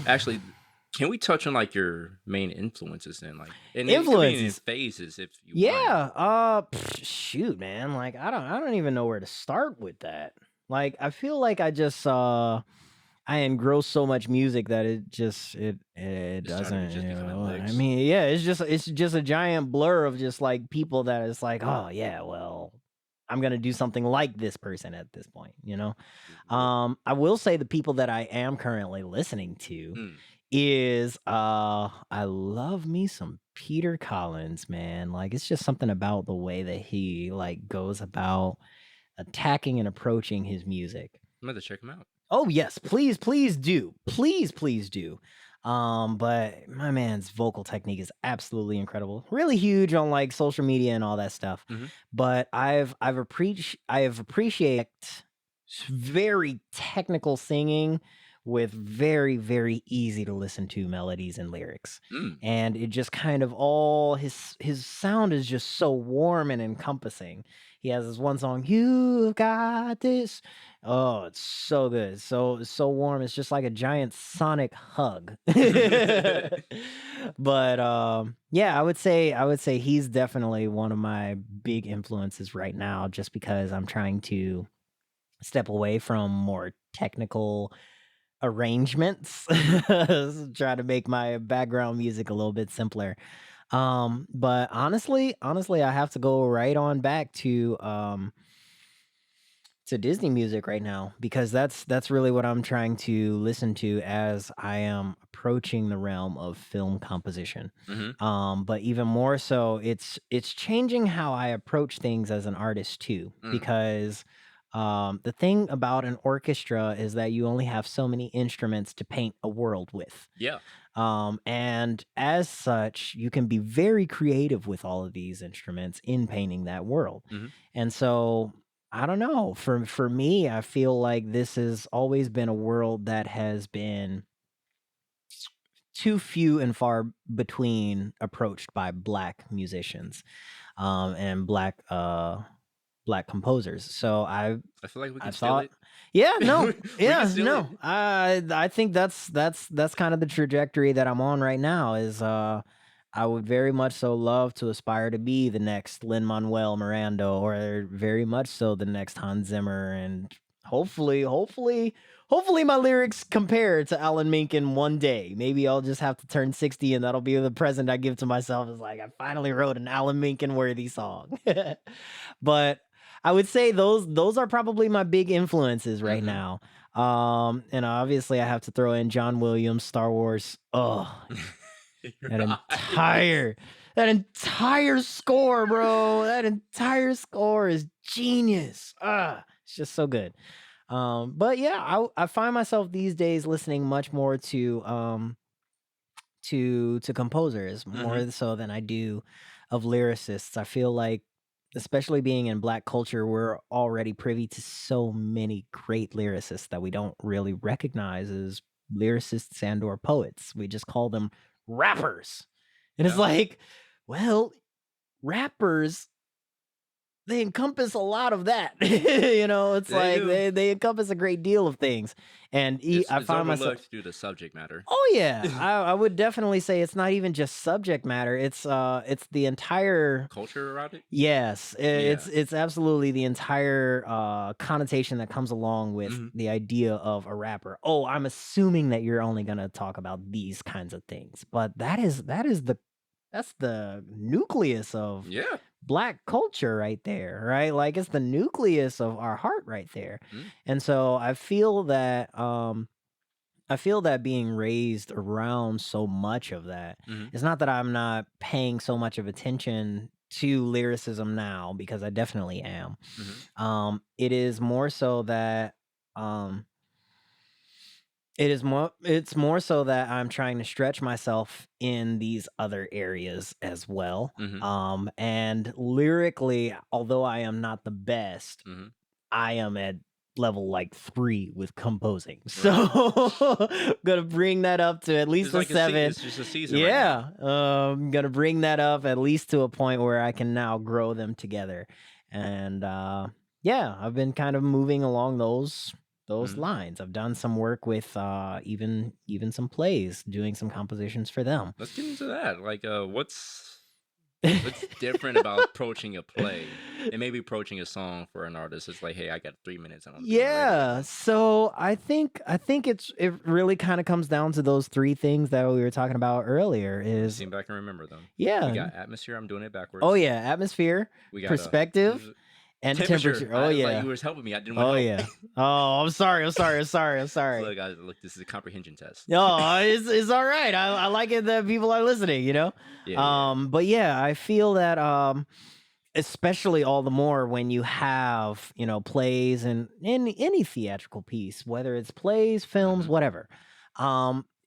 Actually, can we touch on like your main influences then? Like, and it could be in Influences. phases if you want. Yeah. Shoot, man. Like I don't even know where to start with that. Like I feel like I engross so much music that it It's starting to doesn't, just become in I licks. mean, yeah, it's just a giant blur of just like people that is like, oh yeah, well, I'm gonna do something like this person at this point. What? I will say the people that I am currently listening to Mm, is I love me some Peter Collins, man. Like it's just something about the way that he like goes about attacking and approaching his music. I'm going to check him out. Oh yes, please, please do. Please, please do. But my man's vocal technique is absolutely incredible. Really huge on like social media and all that stuff. Hmm. But I have appreciate very technical singing with very, very easy to listen to melodies and lyrics. Mm. And it just kind of all his sound is just so warm and encompassing. He has this one song, "You Got This." Oh, it's so good. So warm. It's just like a giant sonic hug. But yeah, I would say he's definitely one of my big influences right now just because I'm trying to step away from more technical arrangements. Hmm. Try to make my background music a little bit simpler. But honestly, I have to go right on back to Disney music right now because that's really what I'm trying to listen to as I am approaching the realm of film composition. Hmm. But even more so, it's changing how I approach things as an artist too, Mm. because the thing about an orchestra is that you only have so many instruments to paint a world with. Yeah. And as such, you can be very creative with all of these instruments in painting that world. Hmm. And so I don't know. For me, I feel like this has always been a world that has been too few and far between approached by black musicians, and black composers. So I feel like we can I steal thought, it. yeah, no, We can yeah, steal it. no. I think that's kind of the trajectory that I'm on right now. Is I would very much so love to aspire to be the next Lin Manuel Miranda, or very much so the next Hans Zimmer, and hopefully my lyrics compare to Alan Menken one day. Maybe I'll just have to turn 60 and that'll be the present I give to myself. Is like I finally wrote an Alan Menken worthy song. But I would say those are probably my big influences right Hmm. now. And obviously I have to throw in John Williams, Star Wars. Oh, that Right. entire that entire score, bro. That entire score is genius. It's just so good. But yeah, I find myself these days listening much more to composers Hmm. more so than I do of lyricists. I feel like, especially being in black culture, we're already privy to so many great lyricists that we don't really recognize as lyricists and or poets. We just call them rappers. And it's Yeah. like, well, rappers, they encompass a lot of that. It's They like do. they encompass a great deal of things. And I It's find myself, overlooked due to subject matter. oh yeah, I would definitely say it's not even just subject matter. It's the entire, Culture around it. yes, Yeah. it's absolutely the entire connotation that comes along with Hmm. the idea of a rapper. Oh, I'm assuming that you're only gonna talk about these kinds of things, but that's the nucleus of Yeah. black culture right there, right? Like it's the nucleus of our heart right there. Mm. And so I feel that being raised around so much of that, Hmm. it's not that I'm not paying so much of attention to lyricism now, because I definitely am. Hmm. It is more so that um it's more so that I'm trying to stretch myself in these other areas as well. Hmm. And lyrically, although I am not the best, Hmm. I am at level like 3 with composing. Right. So, gonna bring that up to at least It's a like 7. it's just a season right now. Yeah, gonna bring that up at least to a point where I can now grow them together. And, yeah, I've been kind of moving along those Mhm. lines. I've done some work with even some plays, doing some compositions for them. Let's get into that. Like, what's different about approaching a play and maybe approaching a song for an artist? It's like, hey, I got 3 minutes. I want to be on the radio. Yeah, so I think it really kind of comes down to those three things that we were talking about earlier. Let me Is see if I can remember them. We yeah, got atmosphere. I'm doing it oh backwards. yeah, atmosphere, We got a perspective, and temperature. temperature. Oh I was like, yeah, you was helping me. I didn't want oh help. yeah. Oh, I'm sorry. I'm sorry. I'm sorry. I'm sorry. Look, look. This is a comprehension test. No, it's all right. I like it that people are listening, you know? Yeah, yeah. But yeah, I feel that especially all the more when you have, plays and any theatrical piece, whether it's plays, films, Mm-hmm. whatever.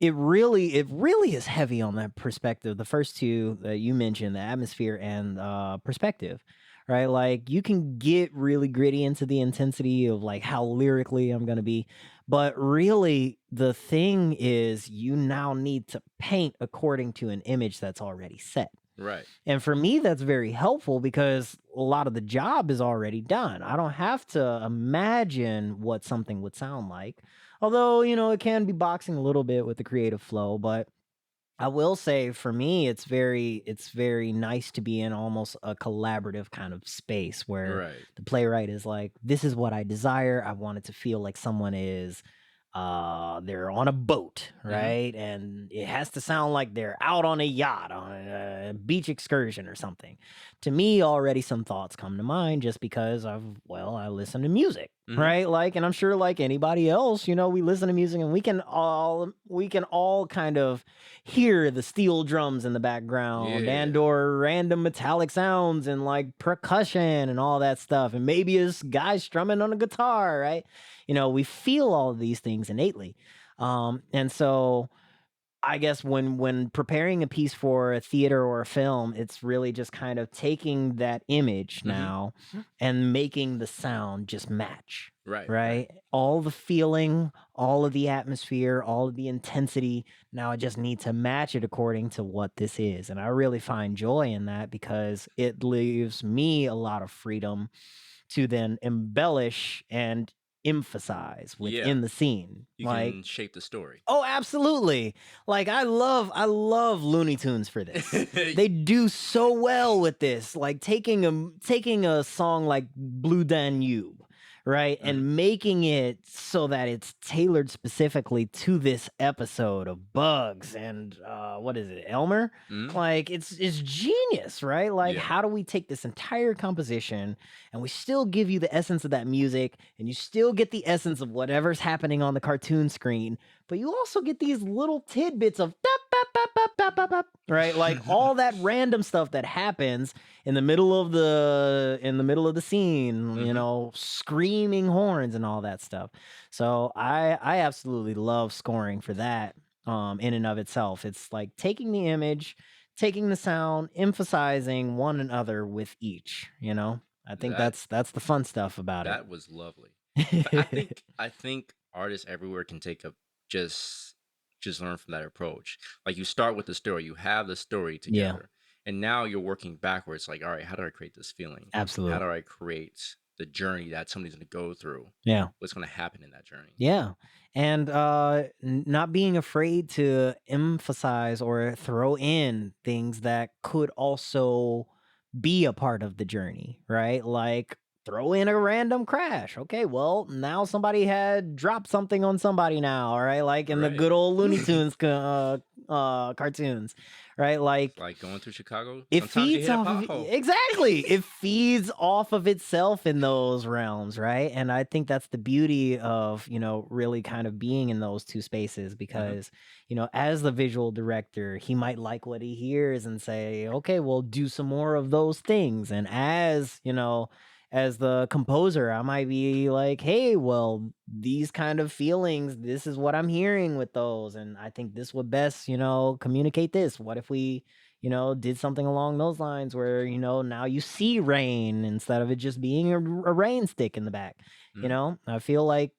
It really is heavy on that perspective. The first two that you mentioned, the atmosphere and perspective, right? Like you can get really gritty into the intensity of like how lyrically I'm gonna be, but really the thing is you now need to paint according to an image that's already set. Right. And for me, that's very helpful because a lot of the job is already done. I don't have to imagine what something would sound like. Although, it can be boxing a little bit with the creative flow, but I will say for me it's very nice to be in almost a collaborative kind of space where Right. the playwright is like, this is what I desire. I want it to feel like someone is they're on a boat, Mm-hmm. right? And it has to sound like they're out on a yacht on a beach excursion or something. To me, already some thoughts come to mind just because I listen to music, Mm-hmm. right? Like, and I'm sure like anybody else, we listen to music and we can all kind of hear the steel drums in the background and Yeah. or random metallic sounds and like percussion and all that stuff. And maybe it's guys strumming on a guitar, right? We feel all of these things innately. And so I guess when preparing a piece for a theater or a film, it's really just kind of taking that image Mm-hmm. now and making the sound just match, Right. Right. right? All the feeling, all of the atmosphere, all of the intensity. Now I just need to match it according to what this is. And I really find joy in that because it leaves me a lot of freedom to then embellish and emphasize Yeah. within the scene. You Like, can shape the story. oh, absolutely. Like I love Looney Tunes for this. They do so well with this. Like taking a song like Blue Danube, right? Mhm. And making it so that it's tailored specifically to this episode of Bugs and what is it, Elmer? Mhm. Like it's genius, right? Like Yeah. how do we take this entire composition and we still give you the essence of that music and you still get the essence of whatever's happening on the cartoon screen, but you also get these little tidbits of bop, bop, bop, bop, bop, bop, bop, right? Like all that random stuff that happens in the middle of the scene, Mhm. screaming horns and all that stuff. So I absolutely love scoring for that in and of itself. It's like taking the image, taking the sound, emphasizing one another with each. I think That that's the fun stuff about it. that was lovely. I think artists everywhere can take a just just learn from that approach. Like you start with the story, you have the story Yeah, together, and now you're working backwards. Like, all right, how do I create this feeling? How absolutely. do I create the journey that somebody's going to go through? Yeah. What's going to happen in that journey? Yeah. And not being afraid to emphasize or throw in things that could also be a part of the journey, right? Like throw in a random crash. Okay, well, now somebody had dropped something on somebody now, all right? Like in the Right. good old Looney Tunes cartoons, right? It's Like like going through Chicago. it Sometimes you feeds hit a off of pothole. exactly. It feeds off of itself in those realms, right? And I think that's the beauty of, really kind of being in those two spaces Hmm. because, as the visual director, he might like what he hears and say, "Okay, well, do some more of those things." And as the composer, I might be like, "Hey, well, these kind of feelings, this is what I'm hearing with those, and I think this would best, communicate this. What if we did something along those lines where, now you see rain instead of it just being a rain stick in the back. Hmm. I feel like,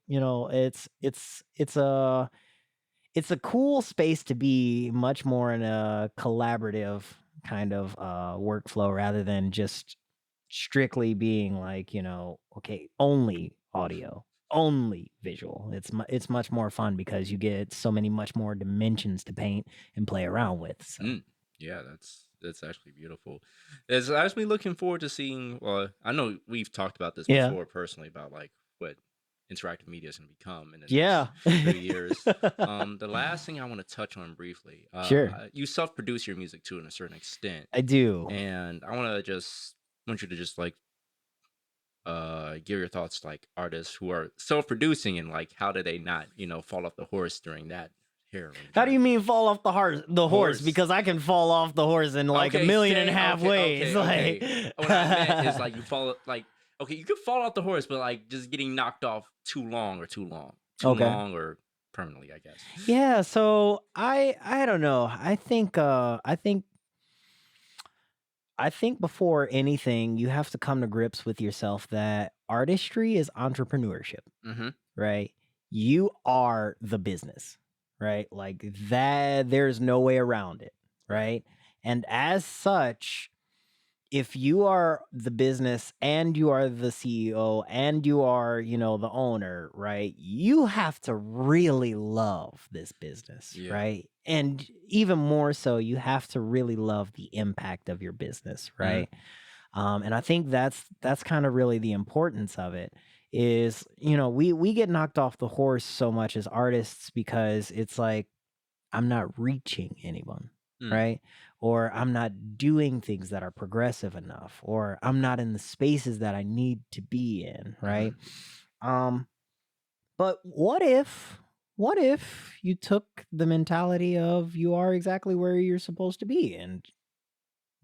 it's a cool space to be much more in a collaborative kind of workflow rather than just strictly being like, okay, only audio. only visual. It's much more fun because you get so many much more dimensions to paint and play around with. So Yeah, that's actually beautiful. It's actually looking forward to seeing. Well, I know we've talked about this yeah, before personally about like what interactive media is going to become in the next yeah, few years. The last thing I want to touch on briefly, sure, you self-produce your music too, in a certain extent, I do. and I want you to just like give your thoughts to, like, artists who are self-producing, and like how do they not fall off the horse during that harrowing How do you journey. mean fall off the horse? Horse. Because I can fall off the horse in like a Okay, million and a say half okay, ways. okay, Like, okay. What I meant is like you fall like okay, you could fall off the horse, but like just getting knocked off too okay. long or permanently, I guess. Yeah, so I don't know. I think before anything, you have to come to grips with yourself that artistry is entrepreneurship, Mm-hmm. right? You are the business, right? Like that, there's no way around it, Right. right? And as such, if you are the business and you are the CEO and you are, the owner, right? You have to really love this business, Yeah. right? And even more so, you have to really love the impact of your business, Mm-hmm. right? And I think that's kind of really the importance of it is, we get knocked off the horse so much as artists because it's like I'm not reaching anyone, Mm. right? Or I'm not doing things that are progressive enough, or I'm not in the spaces that I need to be in, Mm-hmm. right? Um, but what if you took the mentality of you are exactly where you're supposed to be and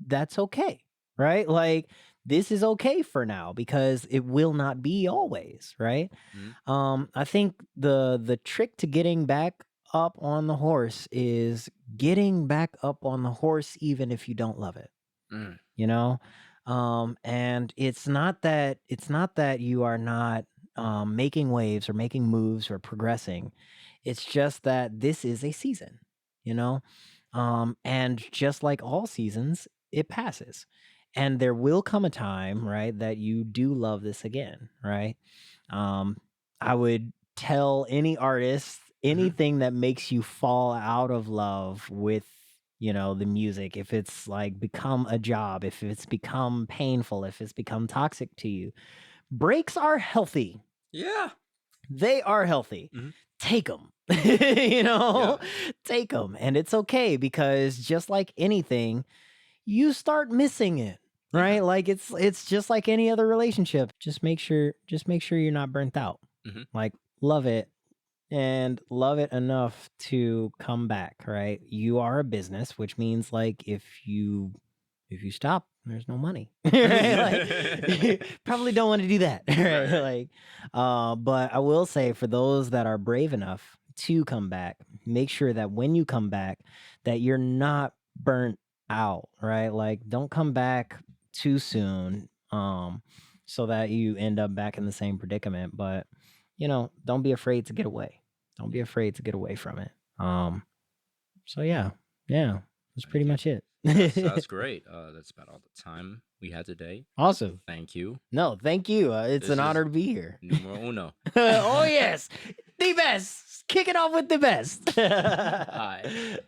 that's okay, right? Like this is okay for now because it will not be always, right? Mm-hmm. I think the trick to getting back up on the horse is getting back up on the horse even if you don't love it, Mm. you know? And it's not that you are not making waves or making moves or progressing. It's just that this is a season, you know? And just like all seasons, it passes. And there will come a time, right, that you do love this again, right? Um, I would tell any artist Mm-hmm. anything that makes you fall out of love with, the music, if it's like become a job, if it's become painful, if it's become toxic to you, breaks are healthy. Yeah. They are healthy. Mm-hmm. Take them, Yeah. take them. And it's okay because just like anything, you start missing it, Yeah. right? Like it's just like any other relationship. Just make sure you're not burnt out. Mm-hmm. Like love it and love it enough to come back, right? You are a business, which means like if you stop, there's no money. Right? Like probably don't want to do that. Right. Right. Like but I will say for those that are brave enough to come back, make sure that when you come back that you're not burnt out, right? Like don't come back too soon so that you end up back in the same predicament, but don't be afraid to get away. Don't be afraid to get away from it. So yeah. Yeah. That's Thank pretty you. much it. That's great. That's about all the time we had today. Awesome. Thank you. No, thank you. It's This an is honor to be here. numero uno. Oh yes. The best. Kick it off with the best. All right.